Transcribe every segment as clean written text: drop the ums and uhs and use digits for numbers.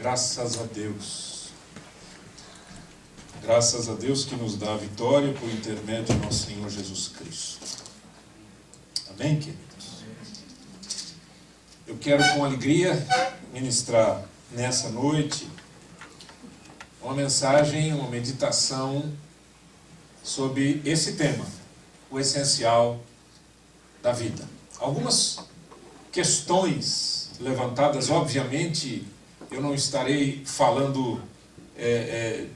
Graças a Deus. Graças a Deus que nos dá a vitória por intermédio de nosso Senhor Jesus Cristo. Amém, queridos? Eu quero com alegria ministrar nessa noite uma mensagem, uma meditação sobre esse tema, o essencial da vida. Algumas questões levantadas, obviamente, eu não estarei falando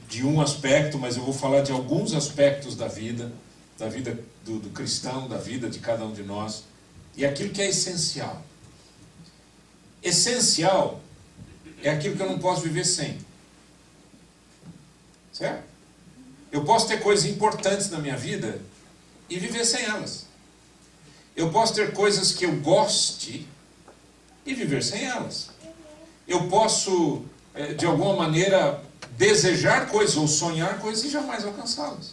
de um aspecto, mas eu vou falar de alguns aspectos da vida do cristão, da vida de cada um de nós, e aquilo que é essencial. Essencial é aquilo que eu não posso viver sem. Certo? Eu posso ter coisas importantes na minha vida e viver sem elas. Eu posso ter coisas que eu goste e viver sem elas. Eu posso, de alguma maneira, desejar coisas ou sonhar coisas e jamais alcançá-las.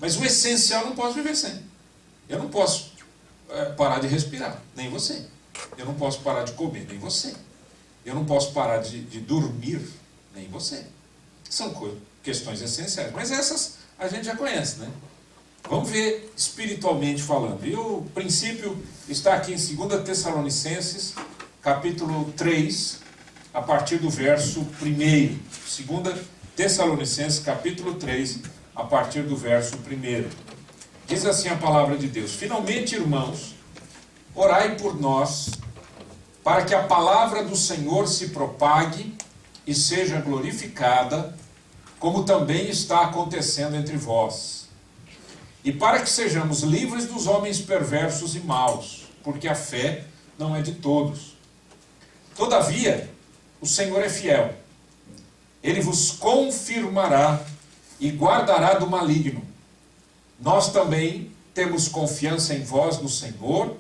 Mas o essencial eu não posso viver sem. Eu não posso parar de respirar, nem você. Eu não posso parar de comer, nem você. Eu não posso parar de dormir, nem você. São questões essenciais. Mas essas a gente já conhece, né? Vamos ver espiritualmente falando. E o princípio está aqui em 2 Tessalonicenses, capítulo 3, a partir do verso 1. 2 Tessalonicenses, capítulo 3, a partir do verso 1. Diz assim a palavra de Deus: Finalmente, irmãos, orai por nós, para que a palavra do Senhor se propague e seja glorificada, como também está acontecendo entre vós. E para que sejamos livres dos homens perversos e maus, porque a fé não é de todos. Todavia, o Senhor é fiel. Ele vos confirmará e guardará do maligno. Nós também temos confiança em vós no Senhor,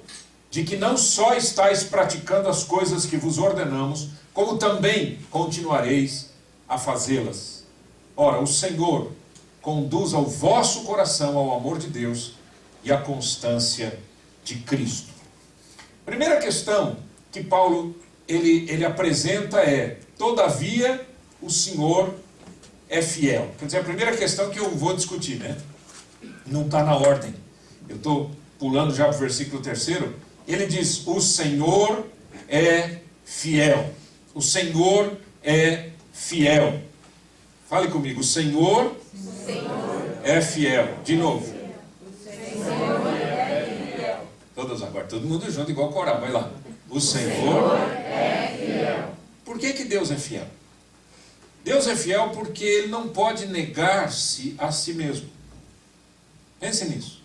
de que não só estáis praticando as coisas que vos ordenamos, como também continuareis a fazê-las. Ora, o Senhor conduza o vosso coração ao amor de Deus e à constância de Cristo. Primeira questão que Paulo ele apresenta é: todavia o Senhor é fiel. Quer dizer, a primeira questão que eu vou discutir, né? Não está na ordem. Eu estou pulando já para o versículo 3. Ele diz: o Senhor é fiel. O Senhor é fiel. Fale comigo: o Senhor é fiel. De novo. O Senhor é fiel. Todos agora, todo mundo junto, igual coral. Vai lá. O Senhor é fiel. Por que Deus é fiel? Deus é fiel porque Ele não pode negar-se a si mesmo. Pense nisso.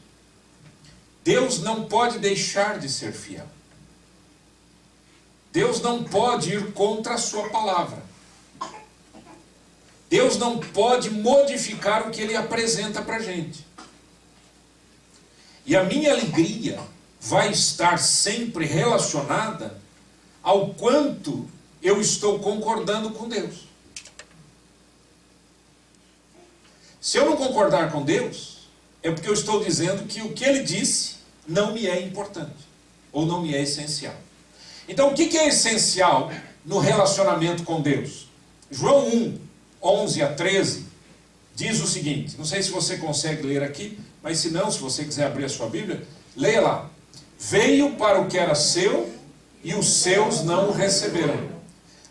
Deus não pode deixar de ser fiel. Deus não pode ir contra a sua palavra. Deus não pode modificar o que Ele apresenta para a gente. E a minha alegria vai estar sempre relacionada ao quanto eu estou concordando com Deus. Se eu não concordar com Deus, é porque eu estou dizendo que o que Ele disse não me é importante, ou não me é essencial. Então, o que é essencial no relacionamento com Deus? João 1, 11 a 13, diz o seguinte, não sei se você consegue ler aqui, mas se não, se você quiser abrir a sua Bíblia, leia lá. Veio para o que era seu, e os seus não o receberam.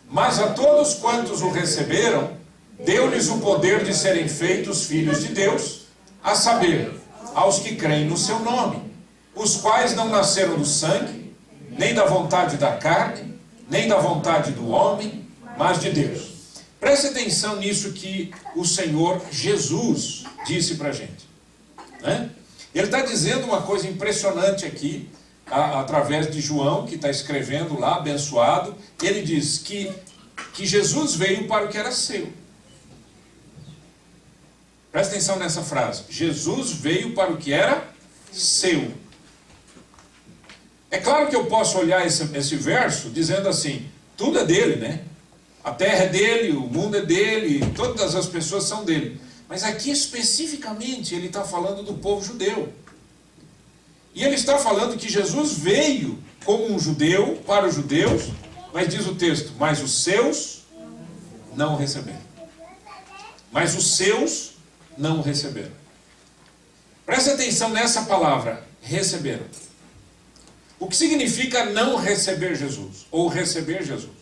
Mas a todos quantos o receberam, deu-lhes o poder de serem feitos filhos de Deus, a saber, aos que creem no seu nome, os quais não nasceram do sangue, nem da vontade da carne, nem da vontade do homem, mas de Deus. Preste atenção nisso que o Senhor Jesus disse para a gente. Né? Ele está dizendo uma coisa impressionante aqui, através de João, que está escrevendo lá, abençoado. Ele diz que Jesus veio para o que era seu. Presta atenção nessa frase. Jesus veio para o que era seu. É claro que eu posso olhar esse verso dizendo assim, tudo é dele, né? A terra é dele, o mundo é dele, todas as pessoas são dele. Mas aqui especificamente ele está falando do povo judeu. E ele está falando que Jesus veio como um judeu, para os judeus, mas diz o texto, mas os seus não o receberam. Mas os seus não o receberam. Preste atenção nessa palavra, receberam. O que significa não receber Jesus? Ou receber Jesus?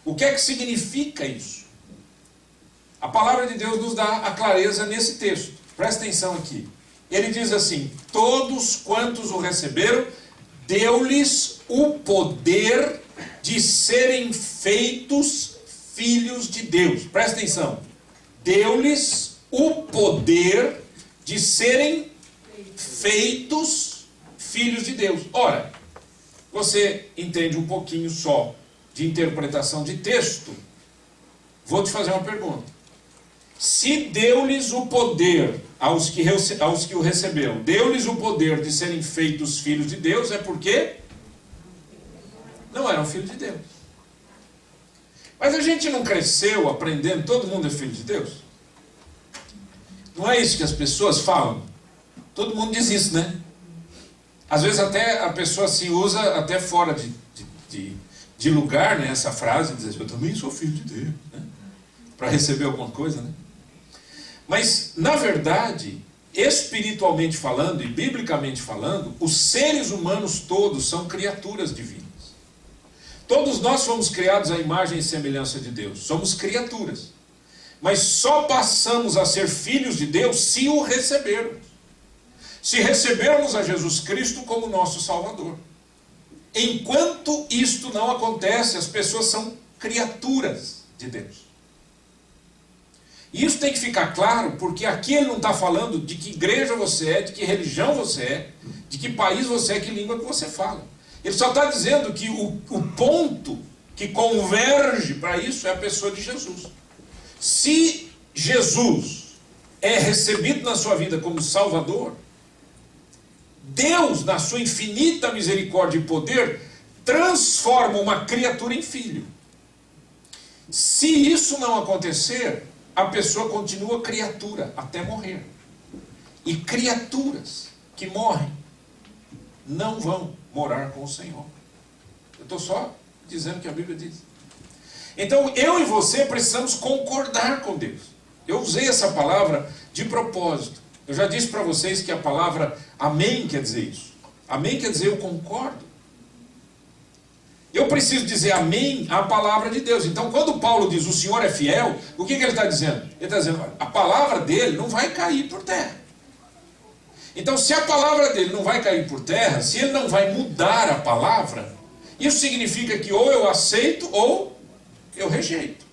O que é que significa isso? A palavra de Deus nos dá a clareza nesse texto. Presta atenção aqui. Ele diz assim: todos quantos o receberam, deu-lhes o poder de serem feitos filhos de Deus. Presta atenção. Deu-lhes o poder de serem feitos filhos de Deus. Ora, você entende um pouquinho só de interpretação de texto? Vou te fazer uma pergunta. Se deu-lhes o poder aos que o receberam, deu-lhes o poder de serem feitos filhos de Deus, é porque não eram filhos de Deus. Mas a gente não cresceu aprendendo, todo mundo é filho de Deus? Não é isso que as pessoas falam? Todo mundo diz isso, né? Às vezes até a pessoa se usa até fora de lugar, né, essa frase, dizer, eu também sou filho de Deus, né? Para receber alguma coisa, né? Mas, na verdade, espiritualmente falando e biblicamente falando, os seres humanos todos são criaturas divinas. Todos nós fomos criados à imagem e semelhança de Deus. Somos criaturas. Mas só passamos a ser filhos de Deus se o recebermos. Se recebermos a Jesus Cristo como nosso Salvador. Enquanto isto não acontece, as pessoas são criaturas de Deus. E isso tem que ficar claro, porque aqui ele não está falando de que igreja você é, de que religião você é, de que país você é, que língua que você fala. Ele só está dizendo que o ponto que converge para isso é a pessoa de Jesus. Se Jesus é recebido na sua vida como Salvador, Deus, na sua infinita misericórdia e poder, transforma uma criatura em filho. Se isso não acontecer, a pessoa continua criatura até morrer. E criaturas que morrem não vão morar com o Senhor. Eu estou só dizendo o que a Bíblia diz. Então eu e você precisamos concordar com Deus. Eu usei essa palavra de propósito. Eu já disse para vocês que a palavra amém quer dizer isso. Amém quer dizer eu concordo. Eu preciso dizer amém à palavra de Deus. Então, quando Paulo diz o Senhor é fiel, o que ele está dizendo? Ele está dizendo, a palavra dele não vai cair por terra. Então, se a palavra dele não vai cair por terra, se ele não vai mudar a palavra, isso significa que ou eu aceito ou eu rejeito.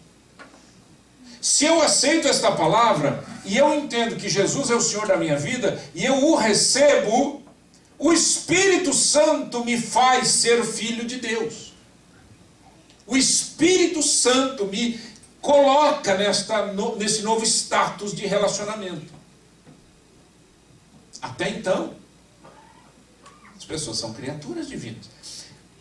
Se eu aceito esta palavra e eu entendo que Jesus é o Senhor da minha vida e eu o recebo, o Espírito Santo me faz ser filho de Deus. O Espírito Santo me coloca nesse novo status de relacionamento. Até então, as pessoas são criaturas divinas.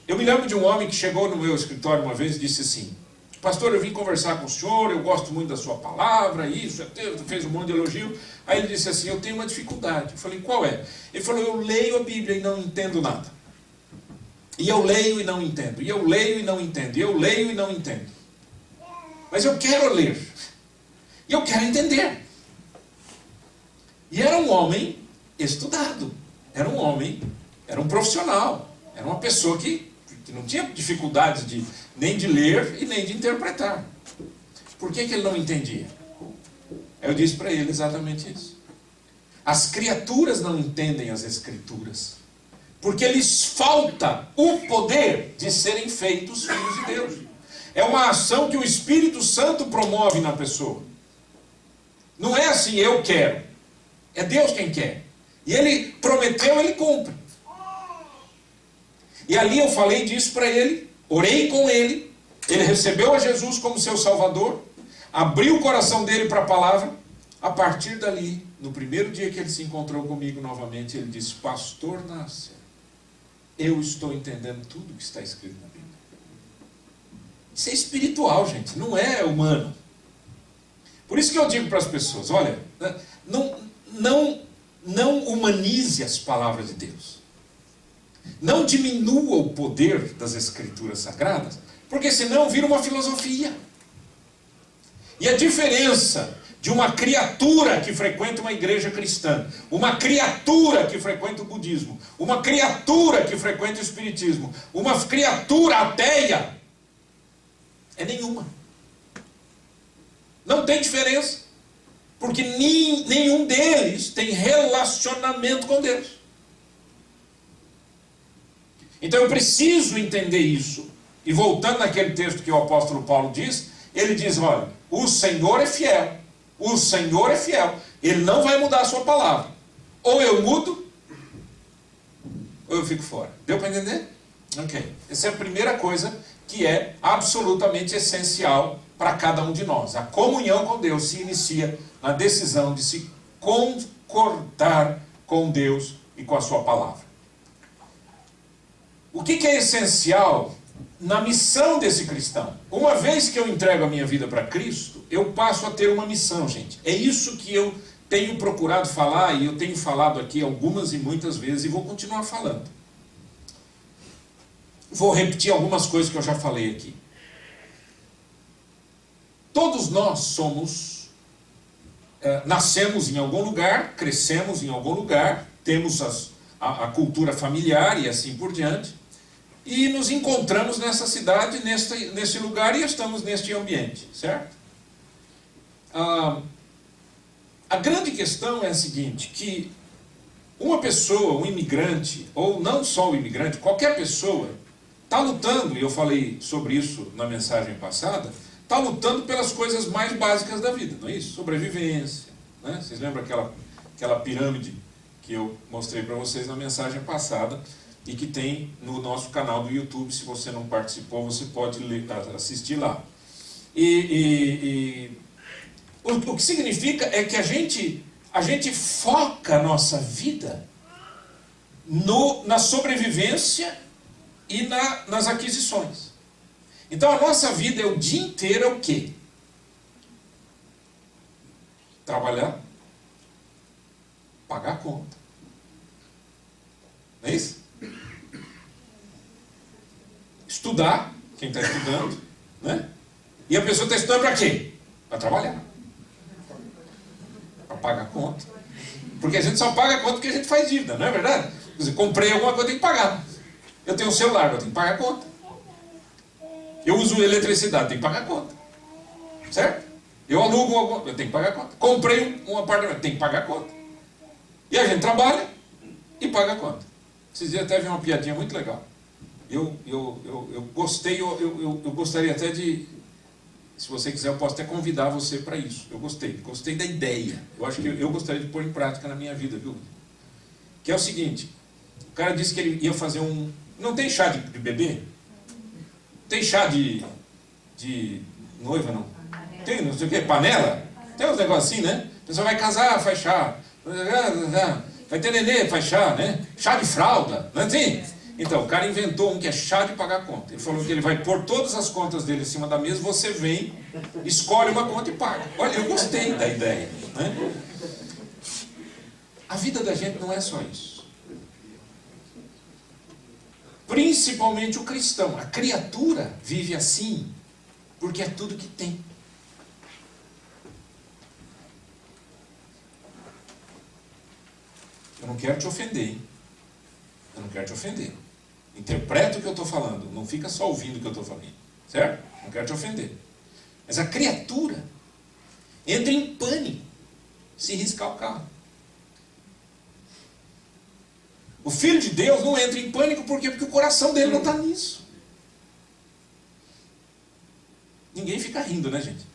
Eu me lembro de um homem que chegou no meu escritório uma vez e disse assim, pastor, eu vim conversar com o senhor, eu gosto muito da sua palavra, isso, fez um monte de elogio. Aí ele disse assim, eu tenho uma dificuldade. Eu falei, qual é? Ele falou, eu leio a Bíblia e não entendo nada. E eu leio e não entendo. E eu leio e não entendo. E eu leio e não entendo. Mas eu quero ler. E eu quero entender. E era um homem estudado. Era um homem, era um profissional. Era uma pessoa que não tinha dificuldades nem de ler e nem de interpretar. Por que ele não entendia? Eu disse para ele exatamente isso. As criaturas não entendem as Escrituras, porque lhes falta o poder de serem feitos filhos de Deus. É uma ação que o Espírito Santo promove na pessoa. Não é assim, eu quero. É Deus quem quer. E Ele prometeu, Ele cumpre. E ali eu falei disso para ele, orei com ele, ele recebeu a Jesus como seu Salvador, abriu o coração dele para a palavra. A partir dali, no primeiro dia que ele se encontrou comigo novamente, ele disse, pastor Nasser, eu estou entendendo tudo que está escrito na Bíblia. Isso é espiritual, gente, não é humano. Por isso que eu digo para as pessoas, olha, não humanize as palavras de Deus. Não diminua o poder das Escrituras Sagradas, porque senão vira uma filosofia. E a diferença de uma criatura que frequenta uma igreja cristã, uma criatura que frequenta o budismo, uma criatura que frequenta o espiritismo, uma criatura ateia, é nenhuma. Não tem diferença. Porque nenhum deles tem relacionamento com Deus. Então eu preciso entender isso. E voltando naquele texto que o apóstolo Paulo diz, ele diz, olha, o Senhor é fiel. O Senhor é fiel. Ele não vai mudar a sua palavra. Ou eu mudo, ou eu fico fora. Deu para entender? Ok. Essa é a primeira coisa que é absolutamente essencial para cada um de nós. A comunhão com Deus se inicia na decisão de se concordar com Deus e com a sua palavra. O que é essencial na missão desse cristão? Uma vez que eu entrego a minha vida para Cristo, eu passo a ter uma missão, gente. É isso que eu tenho procurado falar, e eu tenho falado aqui algumas e muitas vezes, e vou continuar falando. Vou repetir algumas coisas que eu já falei aqui. Todos nós nascemos em algum lugar, crescemos em algum lugar, temos a cultura familiar e assim por diante, e nos encontramos nessa cidade, nesse lugar, e estamos neste ambiente, certo? A grande questão é a seguinte, que uma pessoa, um imigrante, ou não só o imigrante, qualquer pessoa, está lutando, e eu falei sobre isso na mensagem passada, está lutando pelas coisas mais básicas da vida, não é isso? Sobrevivência, né? Vocês lembram aquela pirâmide que eu mostrei para vocês na mensagem passada e que tem no nosso canal do YouTube. Se você não participou, você pode assistir lá. O que significa é que a gente foca a nossa vida na sobrevivência e nas aquisições. Então a nossa vida é o dia inteiro é o quê? Trabalhar, pagar a conta. Não é isso? Estudar, quem está estudando, né? E a pessoa está estudando para quê? Para trabalhar. Para pagar a conta. Porque a gente só paga a conta porque a gente faz dívida, não é verdade? Quer dizer, comprei alguma coisa, eu tenho que pagar. Eu tenho um celular, eu tenho que pagar a conta. Eu uso eletricidade, tenho que pagar a conta. Certo? Eu alugo, eu tenho que pagar a conta. Comprei um apartamento, tenho que pagar a conta. E a gente trabalha e paga a conta. Esses dias até vi uma piadinha muito legal. Eu gostei, eu gostaria até de, se você quiser, eu posso até convidar você para isso. Eu gostei da ideia. Eu acho que eu gostaria de pôr em prática na minha vida, viu? Que é o seguinte, o cara disse que ele ia fazer não tem chá de bebê? Tem chá de noiva, não? Tem, não sei o que, panela? Tem uns negócios assim, né? A pessoa vai casar, faz chá. Vai ter nenê, faz chá, né? Chá de fralda, não é assim? Então, o cara inventou um que é chá de pagar conta. Ele falou que ele vai pôr todas as contas dele em cima da mesa, você vem, escolhe uma conta e paga. Olha, eu gostei da ideia, né? A vida da gente não é só isso. Principalmente o cristão. A criatura vive assim, porque é tudo que tem. Eu não quero te ofender, hein? Eu não quero te ofender. Interpreta o que eu estou falando, não fica só ouvindo o que eu estou falando, certo? Não quero te ofender. Mas a criatura entra em pânico se riscar o carro. O Filho de Deus não entra em pânico por quê? Porque o coração dele não está nisso. Ninguém fica rindo, né, gente?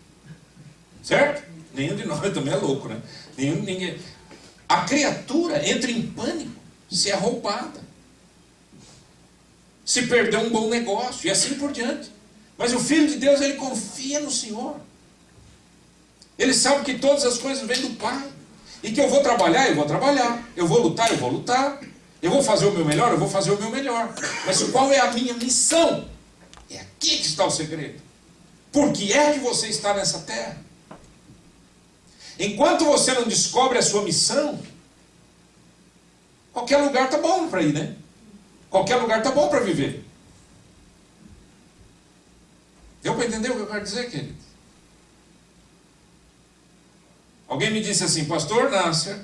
Certo? Nenhum de nós também é louco, né? Ninguém. A criatura entra em pânico se é roubada, se perder um bom negócio e assim por diante. Mas o Filho de Deus, ele confia no Senhor. Ele sabe que todas as coisas vêm do Pai. E que eu vou trabalhar, eu vou trabalhar. Eu vou lutar, eu vou lutar. Eu vou fazer o meu melhor, eu vou fazer o meu melhor. Mas qual é a minha missão? É aqui que está o segredo. Por que é que você está nessa terra? Enquanto você não descobre a sua missão, qualquer lugar está bom para ir, né? Qualquer lugar está bom para viver. Deu para entender o que eu quero dizer, querido? Alguém me disse assim, pastor Nasser,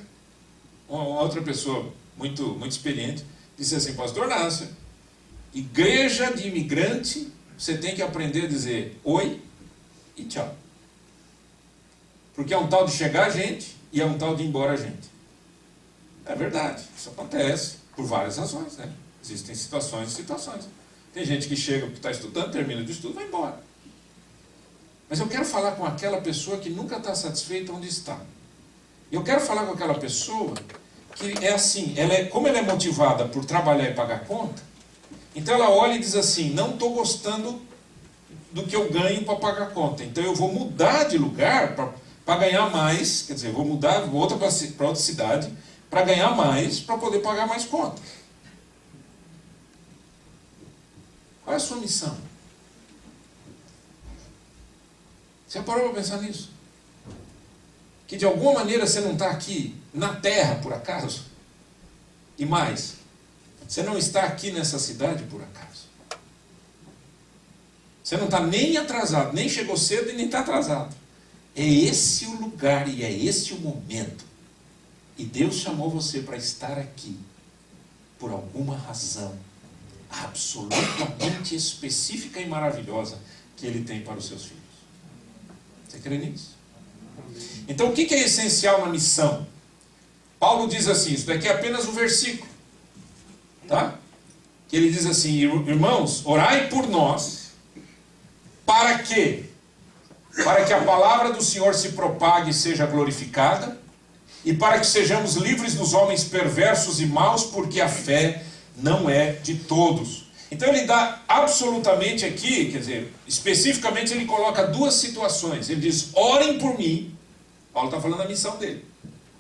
uma outra pessoa muito experiente, disse assim, pastor Nasser, igreja de imigrante, você tem que aprender a dizer oi e tchau. Porque é um tal de chegar a gente e é um tal de ir embora a gente. É verdade, isso acontece por várias razões, né? Existem situações e situações. Tem gente que chega porque está estudando, termina de estudo e vai embora. Mas eu quero falar com aquela pessoa que nunca está satisfeita onde está. Eu quero falar com aquela pessoa que é assim, como ela é motivada por trabalhar e pagar conta, então ela olha e diz assim, não estou gostando do que eu ganho para pagar conta, então eu vou mudar de lugar para ganhar mais, quer dizer, vou para outra cidade para ganhar mais, para poder pagar mais contas. Qual é a sua missão? Você parou para pensar nisso? Que de alguma maneira você não está aqui na terra por acaso? E mais, você não está aqui nessa cidade por acaso? Você não está nem atrasado, nem chegou cedo e nem está atrasado. É esse o lugar e é esse o momento. E Deus chamou você para estar aqui por alguma razão absolutamente específica e maravilhosa que Ele tem para os seus filhos. Você crê nisso? Então o que é essencial na missão? Paulo diz assim, isso daqui é apenas um versículo, tá? Que ele diz assim, irmãos, orai por nós, para que a palavra do Senhor se propague e seja glorificada, e para que sejamos livres dos homens perversos e maus, porque a fé não é de todos. Então ele dá absolutamente aqui, quer dizer, especificamente ele coloca duas situações. Ele diz, orem por mim. Paulo está falando da missão dele.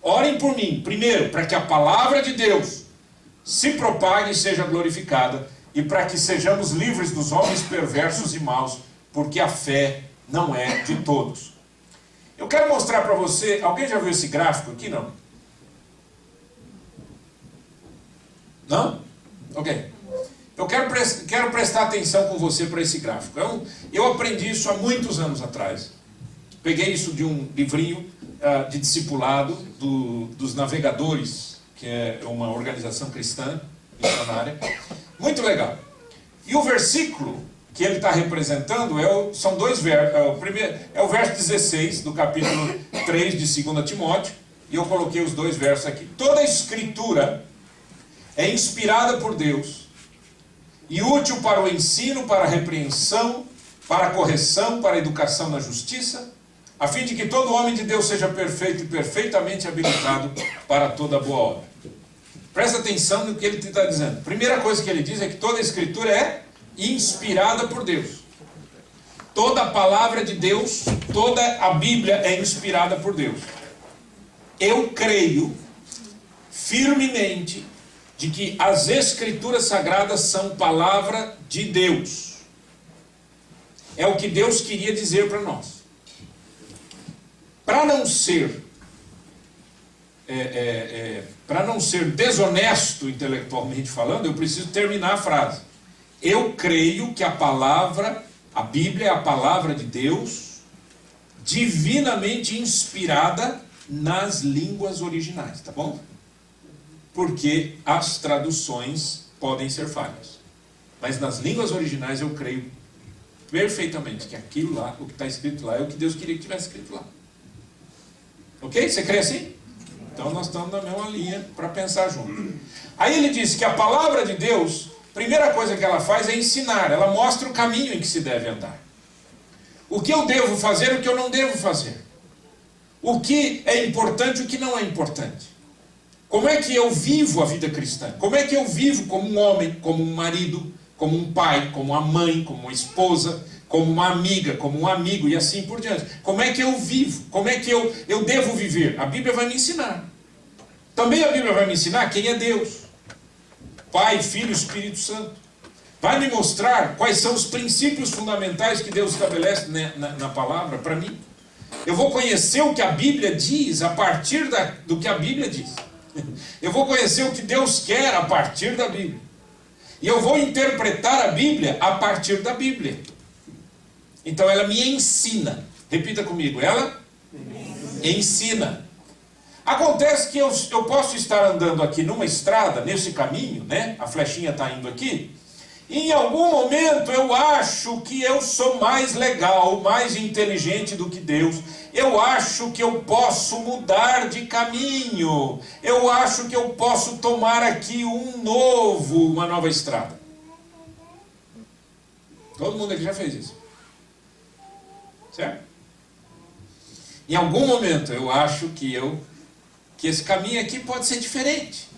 Orem por mim, primeiro, para que a palavra de Deus se propague e seja glorificada, e para que sejamos livres dos homens perversos e maus, porque a fé não é de todos. Eu quero mostrar para você, alguém já viu esse gráfico aqui, não? Não? Ok. Eu quero prestar atenção com você para esse gráfico. Eu aprendi isso há muitos anos atrás. Peguei isso de um livrinho de discipulado dos navegadores, que é uma organização cristã, missionária. Muito legal. E o versículo que ele está representando são dois versos. O primeiro é o verso 16 do capítulo 3 de 2 Timóteo. E eu coloquei os dois versos aqui. Toda a escritura é inspirada por Deus e útil para o ensino, para a repreensão, para a correção, para a educação na justiça, a fim de que todo homem de Deus seja perfeito e perfeitamente habilitado para toda boa obra. Presta atenção no que ele está dizendo. Primeira coisa que ele diz é que toda a escritura é inspirada por Deus. Toda a palavra de Deus, toda a Bíblia é inspirada por Deus. Eu creio firmemente de que as Escrituras Sagradas são palavra de Deus. É o que Deus queria dizer para nós. Para não ser desonesto intelectualmente falando, eu preciso terminar a frase. Eu creio que a Bíblia é a palavra de Deus, divinamente inspirada nas línguas originais, tá bom? Porque as traduções podem ser falhas. Mas nas línguas originais eu creio perfeitamente que aquilo lá, o que está escrito lá, é o que Deus queria que tivesse escrito lá. Ok? Você crê assim? Então nós estamos na mesma linha para pensar junto. Aí ele diz que a palavra de Deus, primeira coisa que ela faz é ensinar. Ela mostra o caminho em que se deve andar. O que eu devo fazer e o que eu não devo fazer. O que é importante e o que não é importante. Como é que eu vivo a vida cristã? Como é que eu vivo como um homem, como um marido, como um pai, como uma mãe, como uma esposa, como uma amiga, como um amigo e assim por diante? Como é que eu vivo? Como é que eu devo viver? A Bíblia vai me ensinar. Também a Bíblia vai me ensinar quem é Deus. Pai, Filho e Espírito Santo. Vai me mostrar quais são os princípios fundamentais que Deus estabelece na palavra para mim. Eu vou conhecer o que a Bíblia diz a partir do que a Bíblia diz. Eu vou conhecer o que Deus quer a partir da Bíblia. E eu vou interpretar a Bíblia a partir da Bíblia. Então ela me ensina. Repita comigo. Ela ensina. Acontece que eu posso estar andando aqui numa estrada, nesse caminho, né? A flechinha está indo aqui. E em algum momento eu acho que eu sou mais legal, mais inteligente do que Deus. Eu acho que eu posso mudar de caminho. Eu acho que eu posso tomar aqui uma nova estrada. Todo mundo aqui já fez isso. Certo? Em algum momento eu acho que esse caminho aqui pode ser diferente.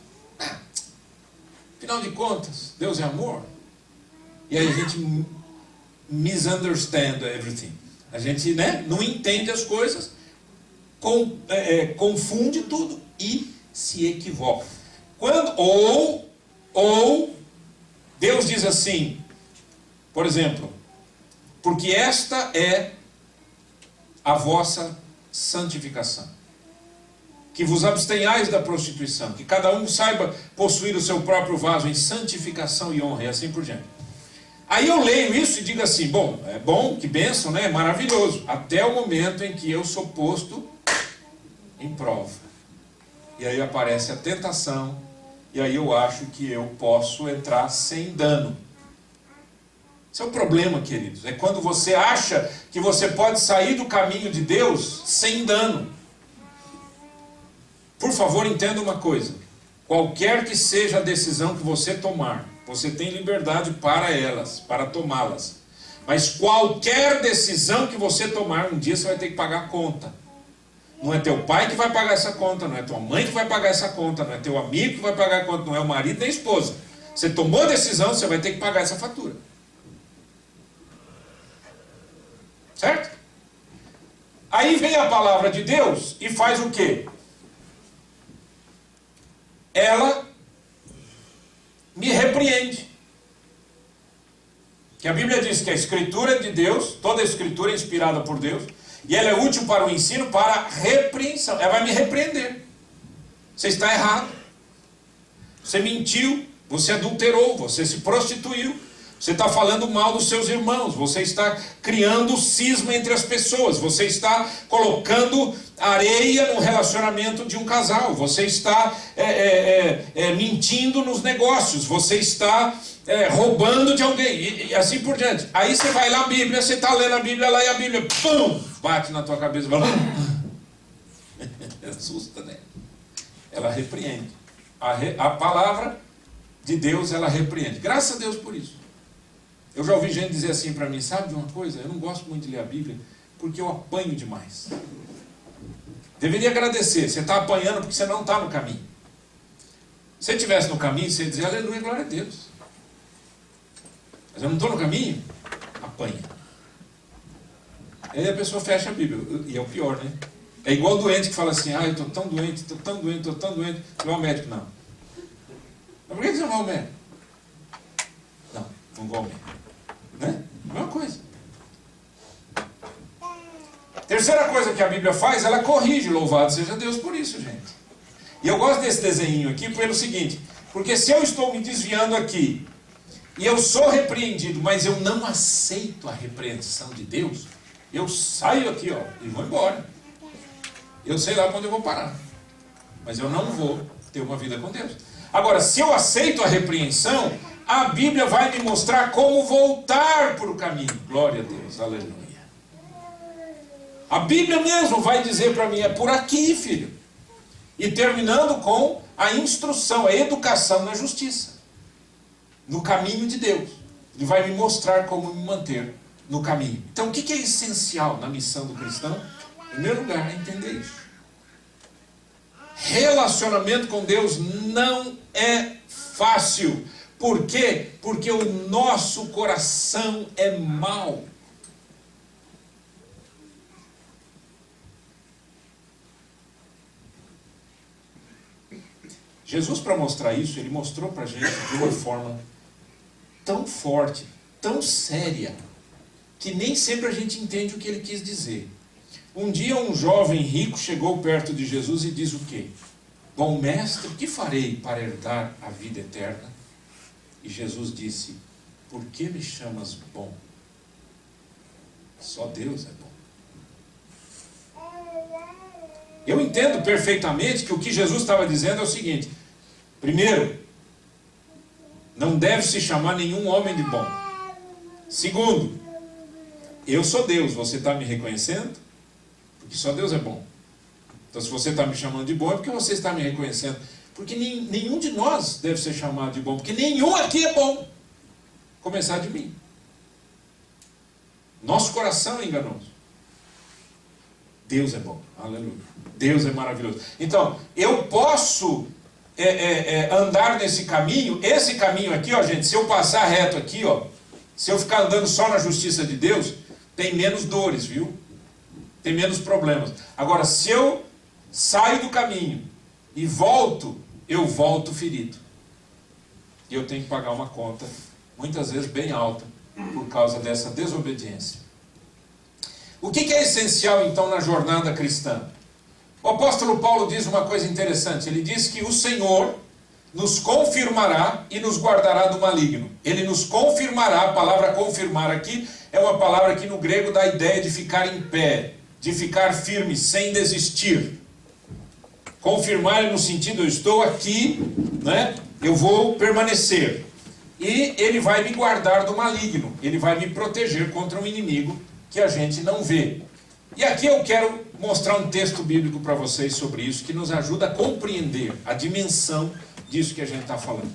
Afinal de contas, Deus é amor. E aí a gente misunderstand everything. A gente, né, não entende as coisas, confunde tudo e se equivoca. Ou Deus diz assim, por exemplo, porque esta é a vossa santificação, que vos abstenhais da prostituição, que cada um saiba possuir o seu próprio vaso em santificação e honra, e assim por diante. Aí eu leio isso e digo assim, bom, que bênção, né? Maravilhoso, até o momento em que eu sou posto em prova. E aí aparece a tentação, e aí eu acho que eu posso entrar sem dano. Esse é o problema, queridos, é quando você acha que você pode sair do caminho de Deus sem dano. Por favor, entenda uma coisa, qualquer que seja a decisão que você tomar, você tem liberdade para tomá-las. Mas qualquer decisão que você tomar, um dia você vai ter que pagar a conta. Não é teu pai que vai pagar essa conta, não é tua mãe que vai pagar essa conta, não é teu amigo que vai pagar a conta, não é o marido nem a esposa. Você tomou a decisão, você vai ter que pagar essa fatura. Certo? Aí vem a palavra de Deus e faz o quê? Ela me repreende. Que a Bíblia diz que a Escritura é de Deus, toda a Escritura é inspirada por Deus, e ela é útil para o ensino, para a repreensão. Ela vai me repreender. Você está errado. Você mentiu, você adulterou, você se prostituiu, você está falando mal dos seus irmãos, você está criando cisma entre as pessoas, você está colocando areia no relacionamento de um casal, você está mentindo nos negócios, você está roubando de alguém, e assim por diante. Aí você vai lá a Bíblia, você está lendo a Bíblia lá e a Bíblia, pum, bate na tua cabeça, assusta, né? Ela repreende. A palavra de Deus, ela repreende. Graças a Deus por isso. Eu já ouvi gente dizer assim para mim, sabe de uma coisa? Eu não gosto muito de ler a Bíblia, porque eu apanho demais. Deveria agradecer, você está apanhando porque você não está no caminho. Se você estivesse no caminho, você ia dizer, aleluia, glória a Deus. Mas eu não estou no caminho, apanha. Aí a pessoa fecha a Bíblia, e é o pior, né? É igual o doente que fala assim, eu estou tão doente, estou tão doente, estou tão doente. Você vai ao médico? Não. Mas por que você não vai ao médico? Não vou ao médico. Né? A mesma coisa. Terceira coisa que a Bíblia faz, ela corrige, louvado seja Deus por isso, gente. E eu gosto desse desenho aqui pelo seguinte, porque se eu estou me desviando aqui, e eu sou repreendido, mas eu não aceito a repreensão de Deus, eu saio aqui, e vou embora. Eu sei lá quando eu vou parar, mas eu não vou ter uma vida com Deus. Agora, se eu aceito a repreensão, a Bíblia vai me mostrar como voltar para o caminho. Glória a Deus, aleluia. A Bíblia mesmo vai dizer para mim, é por aqui, filho. E terminando com a instrução, a educação na justiça. No caminho de Deus. Ele vai me mostrar como me manter no caminho. Então, o que é essencial na missão do cristão? Em primeiro lugar, é entender isso. Relacionamento com Deus não é fácil. Por quê? Porque o nosso coração é mau. Jesus, para mostrar isso, ele mostrou para a gente de uma forma tão forte, tão séria, que nem sempre a gente entende o que ele quis dizer. Um dia um jovem rico chegou perto de Jesus e diz o quê? Bom mestre, o que farei para herdar a vida eterna? E Jesus disse, por que me chamas bom? Só Deus é bom. Eu entendo perfeitamente que o que Jesus estava dizendo é o seguinte: primeiro, não deve se chamar nenhum homem de bom. Segundo, eu sou Deus, você está me reconhecendo? Porque só Deus é bom. Então, se você está me chamando de bom, é porque você está me reconhecendo. Porque nenhum de nós deve ser chamado de bom, porque nenhum aqui é bom. Começar de mim. Nosso coração é enganoso. Deus é bom. Aleluia. Deus é maravilhoso. Então, eu posso andar nesse caminho. Esse caminho aqui, ó, gente, se eu passar reto aqui, ó, se eu ficar andando só na justiça de Deus, tem menos dores, viu? Tem menos problemas. Agora, se eu saio do caminho e volto, eu volto ferido. E eu tenho que pagar uma conta, muitas vezes bem alta, por causa dessa desobediência. O que é essencial, então, na jornada cristã? O apóstolo Paulo diz uma coisa interessante. Ele diz que o Senhor nos confirmará e nos guardará do maligno. Ele nos confirmará. A palavra confirmar aqui é uma palavra que no grego dá a ideia de ficar em pé, de ficar firme, sem desistir. Confirmar no sentido, eu estou aqui, né? Eu vou permanecer. E ele vai me guardar do maligno. Ele vai me proteger contra um inimigo que a gente não vê. E aqui eu quero mostrar um texto bíblico para vocês sobre isso, que nos ajuda a compreender a dimensão disso que a gente está falando.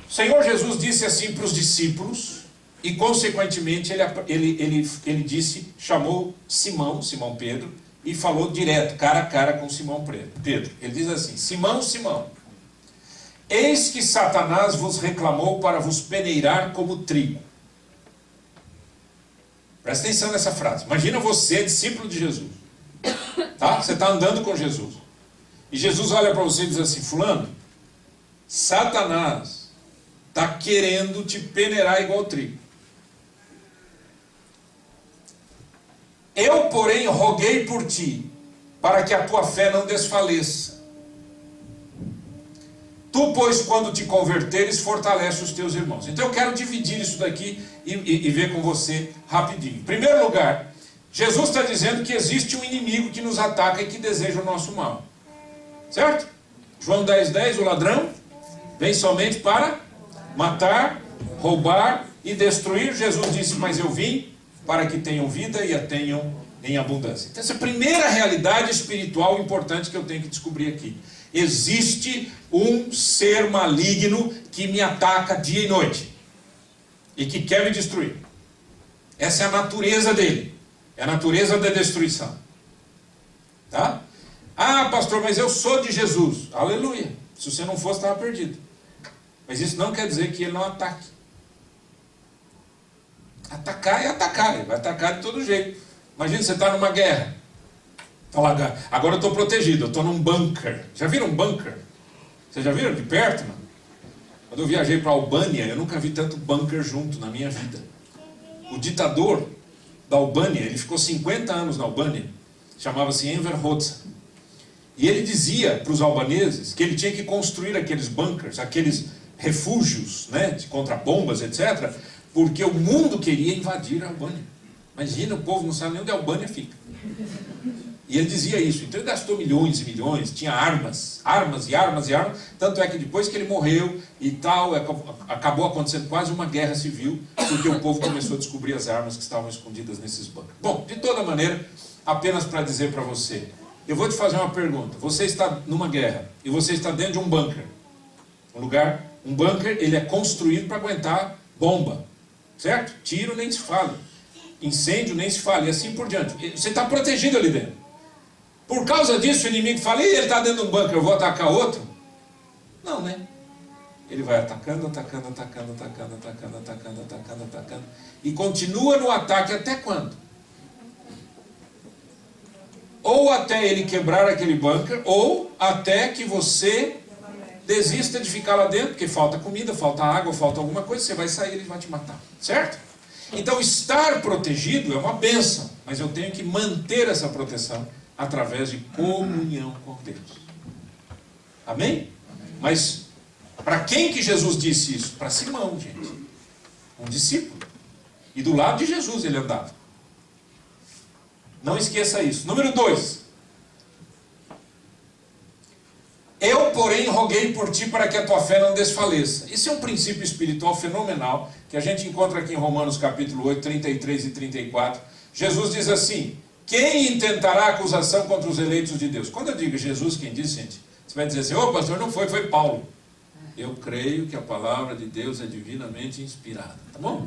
O Senhor Jesus disse assim para os discípulos, e consequentemente ele disse, chamou Simão Pedro, e falou direto, cara a cara com Simão Pedro. Ele diz assim: Simão, Simão, eis que Satanás vos reclamou para vos peneirar como trigo. Presta atenção nessa frase. Imagina você, discípulo de Jesus. Tá? Você está andando com Jesus. E Jesus olha para você e diz assim: fulano, Satanás está querendo te peneirar igual trigo. Eu, porém, roguei por ti, para que a tua fé não desfaleça. Tu, pois, quando te converteres, fortalece os teus irmãos. Então eu quero dividir isso daqui e ver com você rapidinho. Em primeiro lugar, Jesus está dizendo que existe um inimigo que nos ataca e que deseja o nosso mal. Certo? João 10:10, o ladrão vem somente para matar, roubar e destruir. Jesus disse: mas eu vim para que tenham vida e a tenham em abundância. Então essa é a primeira realidade espiritual importante que eu tenho que descobrir aqui. Existe um ser maligno que me ataca dia e noite e que quer me destruir. Essa é a natureza dele. É a natureza da destruição. Tá? Ah, pastor, mas eu sou de Jesus. Aleluia. Se você não fosse, estava perdido. Mas isso não quer dizer que ele não ataque. Atacar é atacar. Ele vai atacar de todo jeito. Imagina, você está numa guerra. Fala, agora eu estou protegido, eu estou num bunker. Já viram um bunker? Vocês já viram de perto, mano? Quando eu viajei para a Albânia, eu nunca vi tanto bunker junto na minha vida. O ditador da Albânia, ele ficou 50 anos na Albânia, chamava-se Enver Hoxha. E ele dizia para os albaneses que ele tinha que construir aqueles bunkers, aqueles refúgios, né, contra bombas, etc., porque o mundo queria invadir a Albânia. Imagina, o povo não sabe nem onde a Albânia fica. E ele dizia isso. Então ele gastou milhões e milhões, tinha armas, tanto é que depois que ele morreu e tal, acabou acontecendo quase uma guerra civil, porque o povo começou a descobrir as armas que estavam escondidas nesses bunkers. Bom, de toda maneira, apenas para dizer para você, eu vou te fazer uma pergunta. Você está numa guerra e você está dentro de um bunker. Um bunker, ele é construído para aguentar bomba, certo? Tiro nem se fala, incêndio nem se fala, e assim por diante. Você está protegido ali dentro. Por causa disso, o inimigo fala: ele está dentro de um bunker, eu vou atacar outro? Não, né? Ele vai atacando, e continua no ataque até quando? Ou até ele quebrar aquele bunker, ou até que você desista de ficar lá dentro, porque falta comida, falta água, falta alguma coisa, você vai sair e ele vai te matar, certo? Então estar protegido é uma bênção, mas eu tenho que manter essa proteção através de comunhão com Deus. Amém? Mas para quem que Jesus disse isso? Para Simão, gente. Um discípulo. E do lado de Jesus ele andava. Não esqueça isso. Número 2. porém, roguei por ti para que a tua fé não desfaleça. Isso é um princípio espiritual fenomenal, que a gente encontra aqui em Romanos capítulo 8, 33 e 34. Jesus diz assim: quem intentará acusação contra os eleitos de Deus? Quando eu digo Jesus, quem diz, gente? Você vai dizer assim: ô pastor, não foi, foi Paulo. Eu creio que a palavra de Deus é divinamente inspirada, tá bom?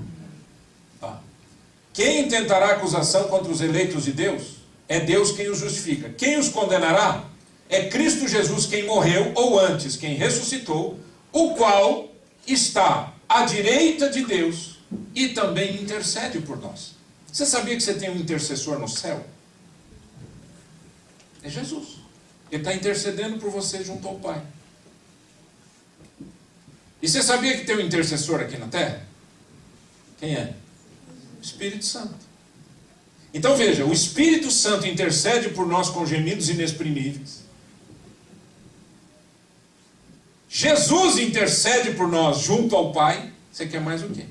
Tá. Quem intentará acusação contra os eleitos de Deus? É Deus quem os justifica. Quem os condenará? É Cristo Jesus quem morreu, ou antes, quem ressuscitou, o qual está à direita de Deus e também intercede por nós. Você sabia que você tem um intercessor no céu? É Jesus. Ele está intercedendo por você junto ao Pai. E você sabia que tem um intercessor aqui na terra? Quem é? O Espírito Santo. Então veja, o Espírito Santo intercede por nós com gemidos inexprimíveis. Jesus intercede por nós junto ao Pai. Você quer mais o quê?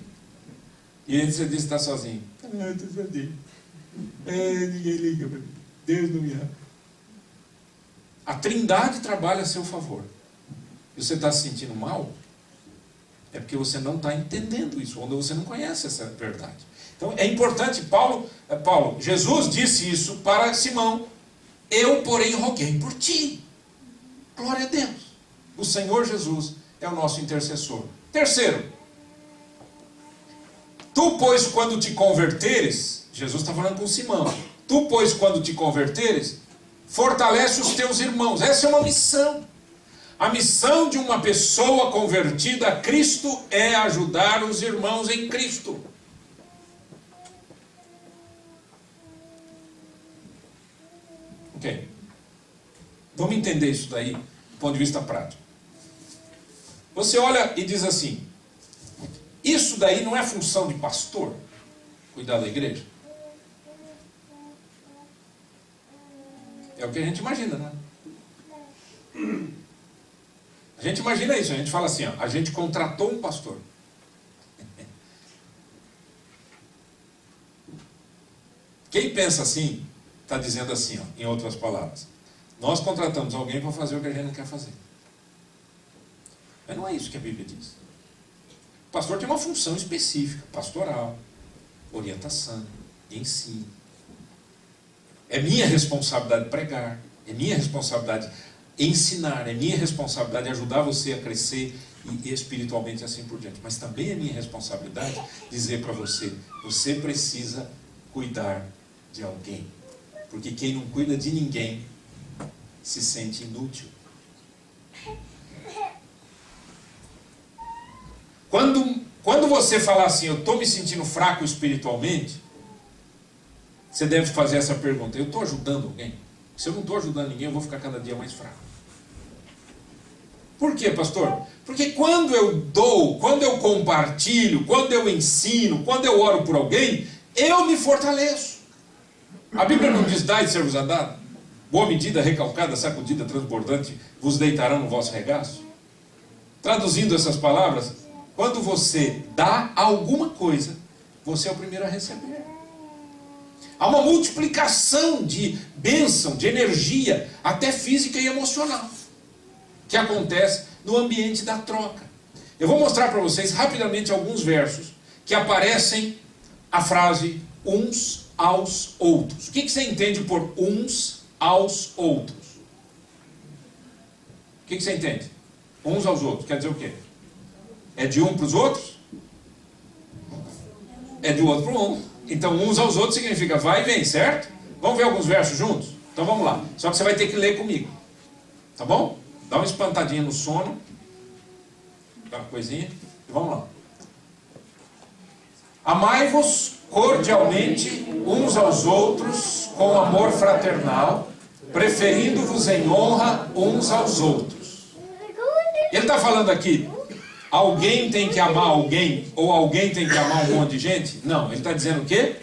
E aí você diz que está sozinho. Eu estou sozinho. Ninguém liga para mim. Deus não me ama. A Trindade trabalha a seu favor. E você está se sentindo mal? É porque você não está entendendo isso, ou você não conhece essa verdade. Então é importante, Jesus disse isso para Simão. Eu, porém, roguei por ti. Glória a Deus. O Senhor Jesus é o nosso intercessor. Terceiro, tu, pois, quando te converteres, Jesus está falando com Simão, tu, pois, quando te converteres, fortalece os teus irmãos. Essa é uma missão. A missão de uma pessoa convertida a Cristo é ajudar os irmãos em Cristo. Ok. Vamos entender isso daí do ponto de vista prático. Você olha e diz assim: isso daí não é função de pastor? Cuidar da igreja? É o que a gente imagina, né? A gente imagina isso, a gente fala assim, ó, a gente contratou um pastor. Quem pensa assim, está dizendo assim, ó, em outras palavras: nós contratamos alguém para fazer o que a gente não quer fazer. Mas não é isso que a Bíblia diz. O pastor tem uma função específica, pastoral, orientação, ensino. É minha responsabilidade pregar, é minha responsabilidade ensinar, é minha responsabilidade ajudar você a crescer e espiritualmente assim por diante. Mas também é minha responsabilidade dizer para você: você precisa cuidar de alguém. Porque quem não cuida de ninguém se sente inútil. Quando você falar assim, eu estou me sentindo fraco espiritualmente, você deve fazer essa pergunta: eu estou ajudando alguém? Se eu não estou ajudando ninguém, eu vou ficar cada dia mais fraco. Por quê, pastor? Porque quando eu dou, quando eu compartilho, quando eu ensino, quando eu oro por alguém, eu me fortaleço. A Bíblia não diz: dai e ser-vos-á dado? Boa medida, recalcada, sacudida, transbordante, vos deitarão no vosso regaço? Traduzindo essas palavras, quando você dá alguma coisa, você é o primeiro a receber. Há uma multiplicação de bênção, de energia, até física e emocional, que acontece no ambiente da troca. Eu vou mostrar para vocês rapidamente alguns versos que aparecem a frase uns aos outros. O que você entende por uns aos outros? O que você entende? Uns aos outros, quer dizer o quê? É de um para os outros? É de outro para um. Então, uns aos outros significa vai e vem, certo? Vamos ver alguns versos juntos? Então vamos lá. Só que você vai ter que ler comigo. Tá bom? Dá uma espantadinha no sono. Dá uma coisinha. E vamos lá. Amai-vos cordialmente uns aos outros com amor fraternal, preferindo-vos em honra uns aos outros. Ele está falando aqui: alguém tem que amar alguém, ou alguém tem que amar um monte de gente? Não, ele está dizendo o quê?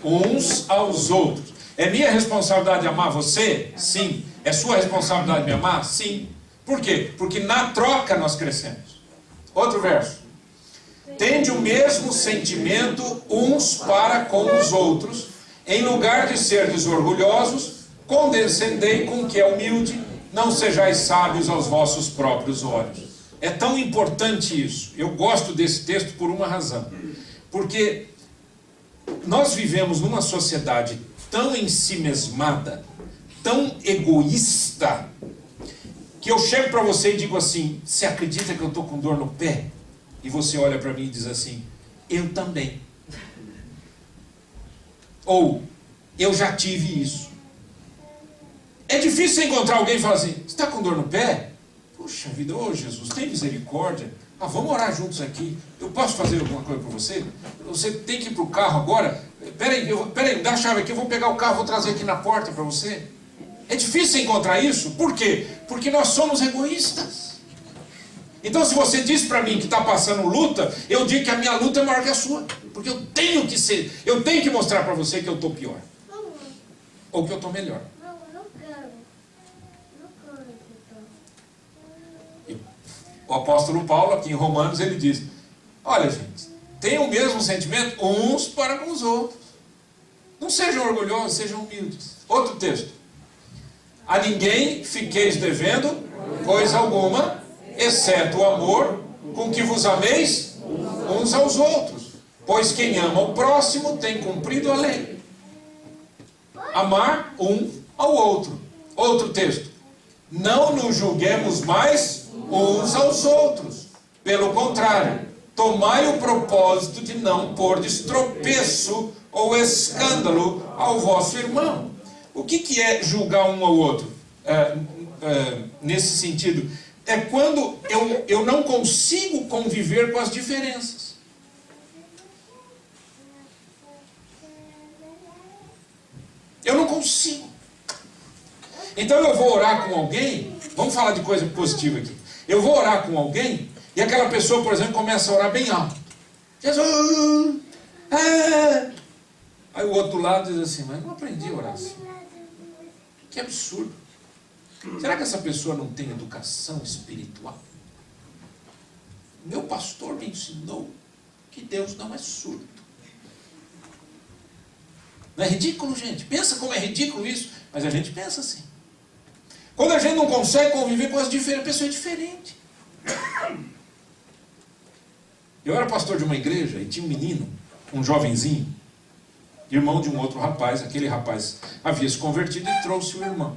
Uns aos outros. É minha responsabilidade amar você? Sim. É sua responsabilidade me amar? Sim. Por quê? Porque na troca nós crescemos. Outro verso. Tende o mesmo sentimento uns para com os outros, em lugar de serdes orgulhosos, condescendei com o que é humilde, não sejais sábios aos vossos próprios olhos. É tão importante isso. Eu gosto desse texto por uma razão. Porque nós vivemos numa sociedade tão ensimesmada, tão egoísta, que eu chego para você e digo assim: você acredita que eu estou com dor no pé? E você olha para mim e diz assim: eu também. Ou, eu já tive isso. É difícil você encontrar alguém e falar assim: você está com dor no pé? Puxa vida, ô Jesus, tem misericórdia. Vamos orar juntos aqui. Eu posso fazer alguma coisa para você? Você tem que ir para o carro agora? Peraí, dá a chave aqui, eu vou pegar o carro, vou trazer aqui na porta para você. É difícil encontrar isso. Por quê? Porque nós somos egoístas. Então, se você diz para mim que está passando luta, eu digo que a minha luta é maior que a sua. Porque eu tenho que mostrar para você que eu estou pior. Ou que eu estou melhor. O apóstolo Paulo, aqui em Romanos, ele diz: olha, gente, tenham o mesmo sentimento uns para com os outros. Não sejam orgulhosos, sejam humildes. Outro texto: a ninguém fiqueis devendo coisa alguma, exceto o amor com que vos ameis uns aos outros. Pois quem ama o próximo tem cumprido a lei. Amar um ao outro. Outro texto: não nos julguemos mais uns aos outros. Pelo contrário, tomai o propósito de não pôr tropeço ou escândalo ao vosso irmão. O que é julgar um ao outro? Nesse sentido, é quando eu não consigo conviver com as diferenças. Eu não consigo. Então eu vou orar com alguém. Vamos falar de coisa positiva aqui. Eu vou orar com alguém e aquela pessoa, por exemplo, começa a orar bem alto. Jesus! Aí o outro lado diz assim: mas eu não aprendi a orar assim. Que absurdo. Será que essa pessoa não tem educação espiritual? Meu pastor me ensinou que Deus não é surdo. Não é ridículo, gente? Pensa como é ridículo isso. Mas a gente pensa assim. Quando a gente não consegue conviver com as diferentes, a pessoa é diferente. Eu era pastor de uma igreja e tinha um menino, um jovenzinho, irmão de um outro rapaz. Aquele rapaz havia se convertido e trouxe o irmão.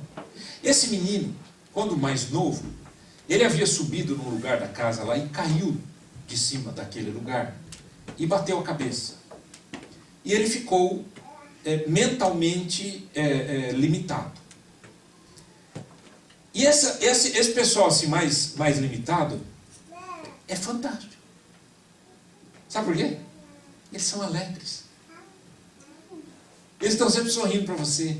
Esse menino, quando mais novo, ele havia subido num lugar da casa lá e caiu de cima daquele lugar e bateu a cabeça. E ele ficou mentalmente limitado. E esse pessoal assim, mais limitado é fantástico. Sabe por quê? Eles são alegres. Eles estão sempre sorrindo para você.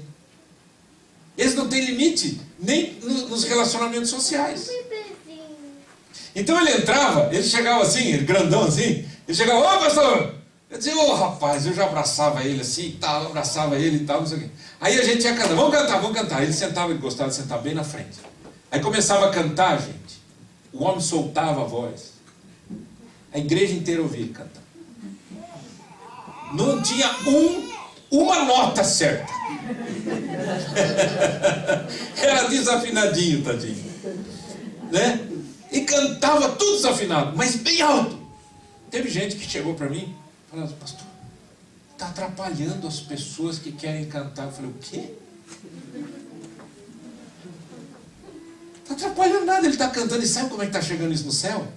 Eles não têm limite nem nos relacionamentos sociais. Então ele entrava, ele chegava assim, ele grandão assim, ele chegava: ô pastor! Eu dizia: ô rapaz, eu já abraçava ele assim e tal, abraçava ele e tal, não sei o quê. Aí a gente ia cantar: vamos cantar. Ele sentava, ele gostava de sentar bem na frente. Aí começava a cantar, gente. O homem soltava a voz. A igreja inteira ouvia ele cantar. Não tinha uma nota certa. Era desafinadinho, tadinho. Né? E cantava tudo desafinado, mas bem alto. Teve gente que chegou para mim e falou: pastor, está atrapalhando as pessoas que querem cantar. Eu falei: o quê? Está atrapalhando nada, ele está cantando. E sabe como é que está chegando isso no céu?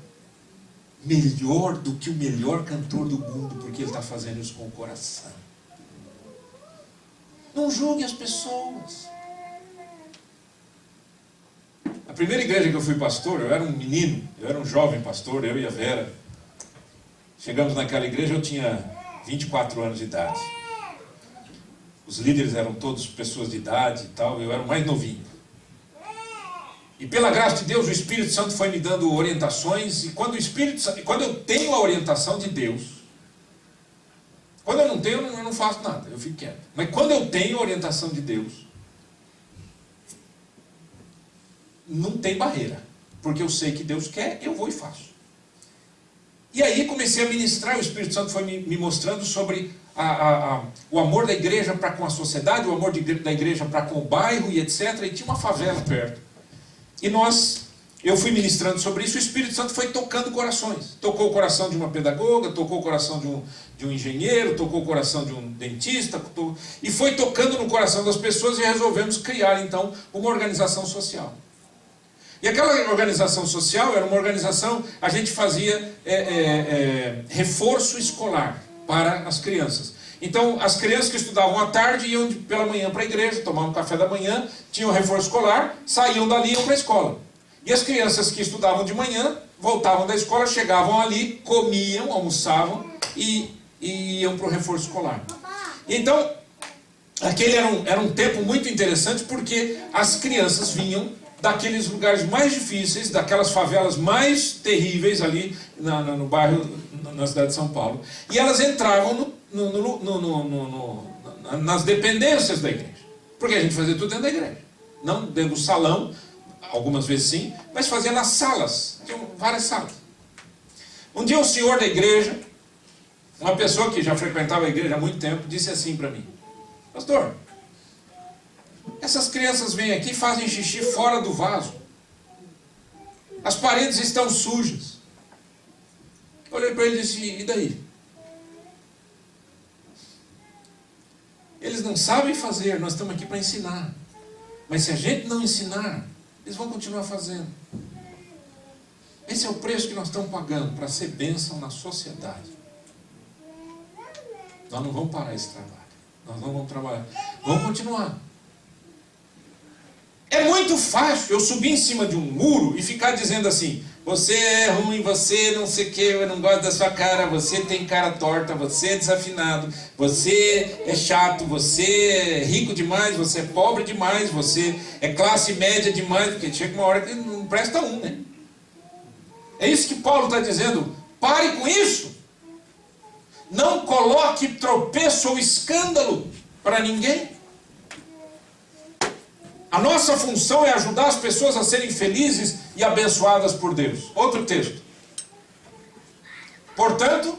Melhor do que o melhor cantor do mundo, porque ele está fazendo isso com o coração. Não julgue as pessoas. A primeira igreja que eu fui pastor, eu era um menino, eu era um jovem pastor, eu e a Vera. Chegamos naquela igreja, eu tinha 24 anos de idade. Os líderes eram todos pessoas de idade e tal, eu era o mais novinho. E pela graça de Deus, o Espírito Santo foi me dando orientações, e quando eu tenho a orientação de Deus, quando eu não tenho, eu não faço nada, eu fico quieto. Mas quando eu tenho a orientação de Deus, não tem barreira, porque eu sei que Deus quer, eu vou e faço. E aí comecei a ministrar, o Espírito Santo foi me mostrando sobre o amor da igreja para com a sociedade, o amor da igreja para com o bairro e etc. E tinha uma favela perto. E eu fui ministrando sobre isso, o Espírito Santo foi tocando corações. Tocou o coração de uma pedagoga, tocou o coração de um engenheiro, tocou o coração de um dentista, e foi tocando no coração das pessoas e resolvemos criar, então, uma organização social. E aquela organização social era uma organização, a gente fazia reforço escolar para as crianças. Então, as crianças que estudavam à tarde iam pela manhã para a igreja, tomavam café da manhã, tinham reforço escolar, saíam dali e iam para a escola. E as crianças que estudavam de manhã, voltavam da escola, chegavam ali, comiam, almoçavam e iam para o reforço escolar. Então, aquele era um tempo muito interessante porque as crianças vinham daqueles lugares mais difíceis, daquelas favelas mais terríveis ali no bairro, na cidade de São Paulo. E elas entravam nas dependências da igreja. Porque a gente fazia tudo dentro da igreja. Não dentro do salão, algumas vezes sim, mas fazia nas salas. Tinham várias salas. Um dia o senhor da igreja, uma pessoa que já frequentava a igreja há muito tempo, disse assim para mim: pastor, essas crianças vêm aqui e fazem xixi fora do vaso. As paredes estão sujas. Eu olhei para ele e disse: e daí? Eles não sabem fazer, nós estamos aqui para ensinar. Mas se a gente não ensinar, eles vão continuar fazendo. Esse é o preço que nós estamos pagando para ser bênção na sociedade. Nós não vamos parar esse trabalho. Nós não vamos trabalhar. Vamos continuar. É muito fácil eu subir em cima de um muro e ficar dizendo assim: você é ruim, você não sei o que, eu não gosto da sua cara, você tem cara torta, você é desafinado, você é chato, você é rico demais, você é pobre demais, você é classe média demais, porque chega uma hora que não presta um, né? É isso que Paulo está dizendo. Pare com isso. Não coloque tropeço ou escândalo para ninguém. A nossa função é ajudar as pessoas a serem felizes e abençoadas por Deus. Outro texto. Portanto,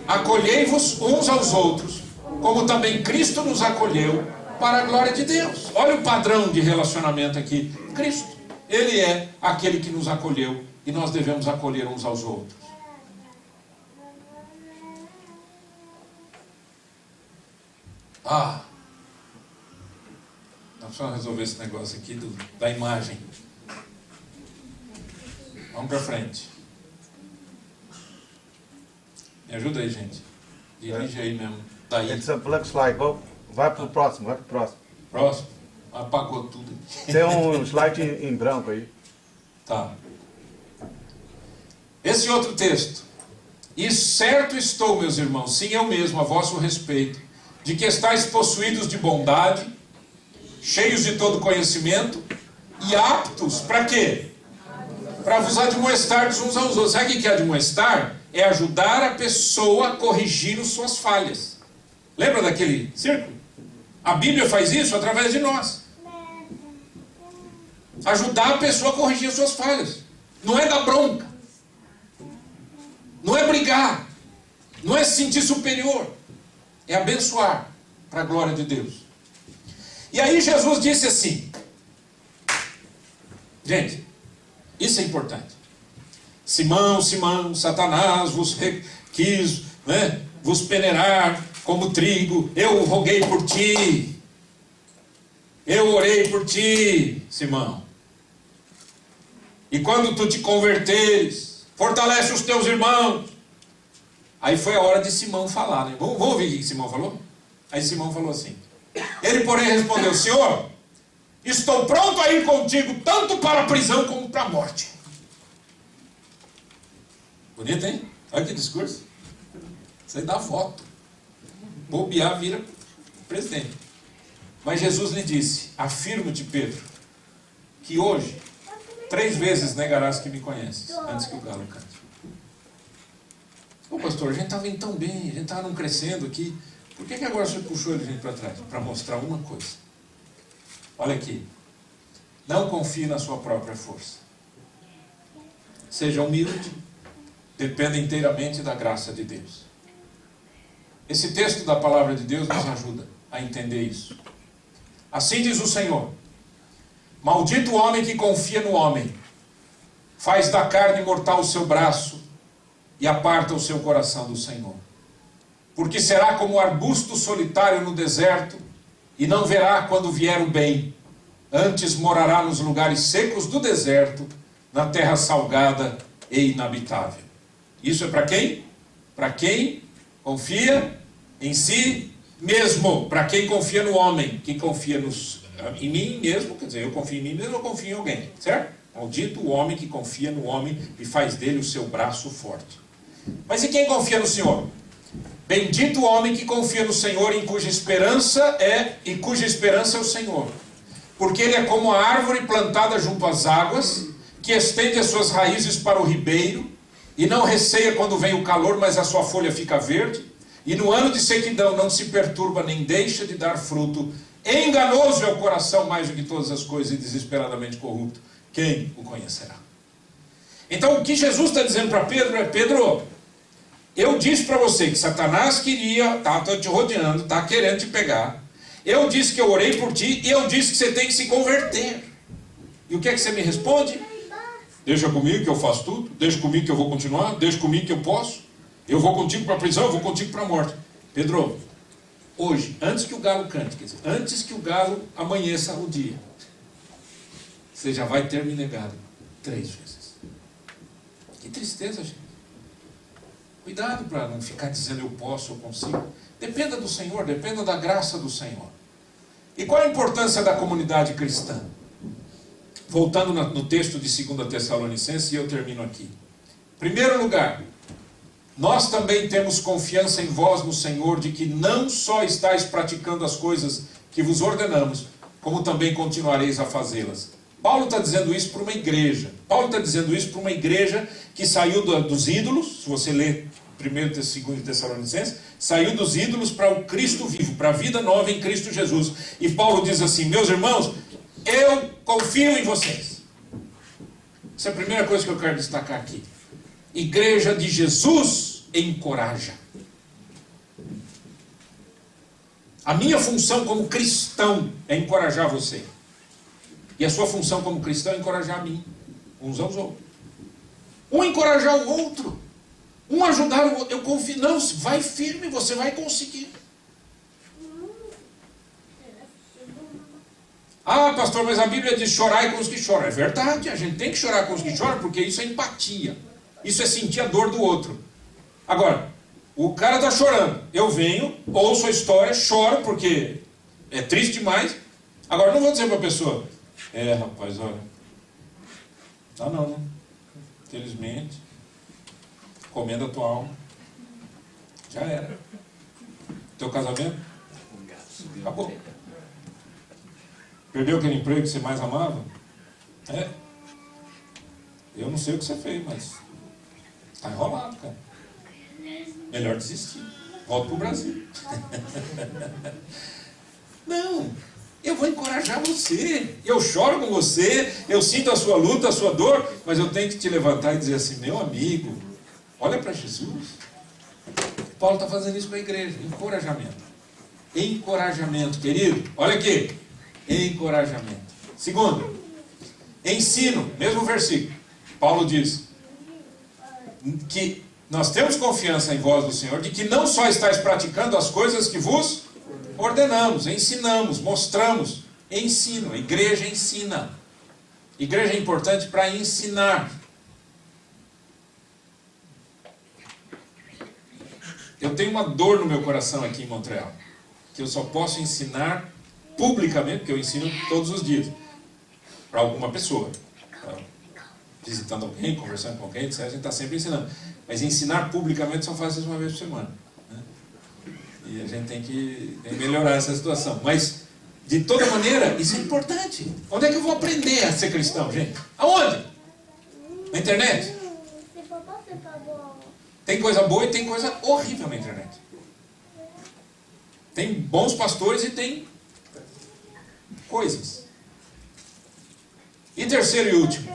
acolhei-vos uns aos outros, como também Cristo nos acolheu para a glória de Deus. Olha o padrão de relacionamento aqui. Cristo, Ele é aquele que nos acolheu e nós devemos acolher uns aos outros. Nós precisamos resolver esse negócio aqui da imagem. Vamos para frente. Me ajuda aí, gente. Dirige aí mesmo. Daí. It's a blank slide. Vai para o próximo, vai para o próximo. Próximo. Apagou tudo. Tem um slide em branco aí. Tá. Esse outro texto. E certo estou, meus irmãos, sim eu mesmo, a vosso respeito, de que estáis possuídos de bondade, cheios de todo conhecimento e aptos para quê? Para vos admoestar uns aos outros. Sabe o que é admoestar? É ajudar a pessoa a corrigir as suas falhas. Lembra daquele círculo? A Bíblia faz isso através de nós. Ajudar a pessoa a corrigir as suas falhas. Não é dar bronca. Não é brigar. Não é se sentir superior. É abençoar para a glória de Deus. E aí Jesus disse assim, gente, isso é importante. Simão, Simão, Satanás vos quis, vos peneirar como trigo. Eu roguei por ti. Eu orei por ti, Simão. E quando tu te converteres, fortalece os teus irmãos. Aí foi a hora de Simão falar, né? Vamos ouvir o que Simão falou? Aí Simão falou assim. Ele, porém, respondeu: Senhor, estou pronto a ir contigo, tanto para a prisão como para a morte. Bonito, hein? Olha que discurso. Isso aí dá voto. Bobear vira presidente. Mas Jesus lhe disse: afirmo-te, Pedro, que hoje 3 vezes negarás que me conheces, antes que o galo cante. Ô pastor, a gente estava indo tão bem, a gente estava não crescendo aqui. Por que agora você puxou ele para trás? Para mostrar uma coisa. Olha aqui. Não confie na sua própria força. Seja humilde. Dependa inteiramente da graça de Deus. Esse texto da palavra de Deus nos ajuda a entender isso. Assim diz o Senhor: Maldito o homem que confia no homem, faz da carne mortal o seu braço e aparta o seu coração do Senhor. Porque será como um arbusto solitário no deserto, e não verá quando vier o bem. Antes morará nos lugares secos do deserto, na terra salgada e inabitável. Isso é para quem? Para quem confia em si mesmo. Para quem confia no homem. Quem confia em mim mesmo, quer dizer, eu confio em mim mesmo, eu confio em alguém. Certo? Maldito o homem que confia no homem e faz dele o seu braço forte. Mas e quem confia no Senhor? Bendito o homem que confia no Senhor, em cuja esperança é o Senhor. Porque ele é como a árvore plantada junto às águas, que estende as suas raízes para o ribeiro, e não receia quando vem o calor, mas a sua folha fica verde, e no ano de sequidão não se perturba, nem deixa de dar fruto. Enganoso é o coração mais do que todas as coisas, e desesperadamente corrupto. Quem o conhecerá? Então o que Jesus está dizendo para Pedro é: Pedro, eu disse para você que Satanás queria, tá te rodeando, tá querendo te pegar. Eu disse que eu orei por ti, e eu disse que você tem que se converter. E o que é que você me responde? Deixa comigo que eu faço tudo, deixa comigo que eu vou continuar, deixa comigo que eu posso. Eu vou contigo para a prisão, eu vou contigo para a morte. Pedro, hoje, antes que o galo cante, quer dizer, antes que o galo amanheça o dia, você já vai ter me negado 3 vezes. Que tristeza, gente. Cuidado para não ficar dizendo eu posso, eu consigo. Dependa do Senhor, dependa da graça do Senhor. E qual a importância da comunidade cristã? Voltando no texto de 2 Tessalonicenses, e eu termino aqui. Em primeiro lugar, nós também temos confiança em vós no Senhor, de que não só estáis praticando as coisas que vos ordenamos, como também continuareis a fazê-las. Paulo está dizendo isso para uma igreja. Paulo está dizendo isso para uma igreja que saiu dos ídolos. Se você ler 1 e 2 Tessalonicenses, saiu dos ídolos para o Cristo vivo, para a vida nova em Cristo Jesus. E Paulo diz assim: meus irmãos, eu confio em vocês. Essa é a primeira coisa que eu quero destacar aqui. Igreja de Jesus encoraja. A minha função como cristão é encorajar você. E a sua função como cristão é encorajar a mim, uns aos outros. Um encorajar o outro. Um ajudar o outro. Eu confio, não, vai firme, você vai conseguir. Ah, pastor, mas a Bíblia diz chorai com os que choram. É verdade, a gente tem que chorar com os que choram, porque isso é empatia. Isso é sentir a dor do outro. Agora, o cara está chorando. Eu venho, ouço a história, choro, porque é triste demais. Agora, não vou dizer para a pessoa: rapaz, olha, não, né? Infelizmente, comendo a tua alma. Já era. Teu casamento? Acabou. Perdeu aquele emprego que você mais amava? Eu não sei o que você fez, mas está enrolado, cara. Melhor desistir. Volta para o Brasil. Não. Eu vou encorajar você. Eu choro com você. Eu sinto a sua luta, a sua dor. Mas eu tenho que te levantar e dizer assim: meu amigo, olha para Jesus. Paulo está fazendo isso com a igreja. Encorajamento. Encorajamento, querido. Olha aqui. Encorajamento. Segundo, ensino. Mesmo versículo. Paulo diz que nós temos confiança em vós do Senhor, de que não só estáis praticando as coisas que vos ordenamos, ensinamos, mostramos. Ensino. A igreja ensina. Igreja é importante para ensinar. Eu tenho uma dor no meu coração aqui em Montreal, que eu só posso ensinar publicamente, porque eu ensino todos os dias, para alguma pessoa. Visitando alguém, conversando com alguém, etc. A gente está sempre ensinando. Mas ensinar publicamente só faz isso uma vez por semana. Né? E a gente tem que melhorar essa situação. Mas, de toda maneira, isso é importante. Onde é que eu vou aprender a ser cristão, gente? Aonde? Na internet? Tem coisa boa e tem coisa horrível na internet. Tem bons pastores e tem coisas. E terceiro e último,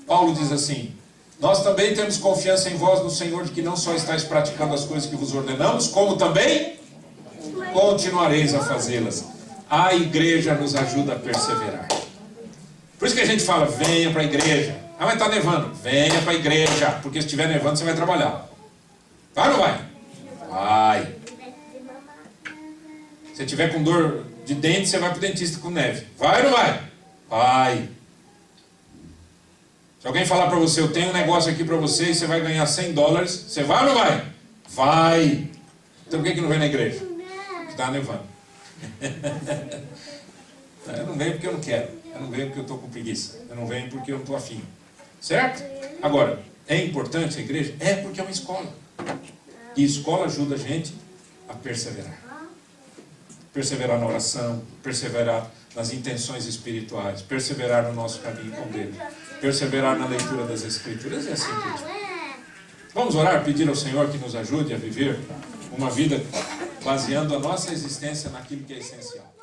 Paulo diz assim: nós também temos confiança em vós no Senhor, de que não só estáis praticando as coisas que vos ordenamos, como também continuareis a fazê-las. A igreja nos ajuda a perseverar. Por isso que a gente fala, venha para a igreja. Ah, mas está nevando. Venha para a igreja, porque se estiver nevando você vai trabalhar. Vai ou não vai? Vai. Se tiver com dor de dente, você vai para o dentista com neve. Vai ou não vai? Vai. Se alguém falar para você, eu tenho um negócio aqui para você e você vai ganhar $100, você vai ou não vai? Vai. Então por que não vem na igreja? Porque está nevando. Eu não venho porque eu não quero. Eu não venho porque eu estou com preguiça. Eu não venho porque eu não estou afim. Certo? Agora, é importante a igreja? É, porque é uma escola. E escola ajuda a gente a perseverar. Perseverar na oração, perseverar nas intenções espirituais, perseverar no nosso caminho com Deus, perseverar na leitura das Escrituras e assim por diante. Vamos orar, pedir ao Senhor que nos ajude a viver uma vida baseando a nossa existência naquilo que é essencial.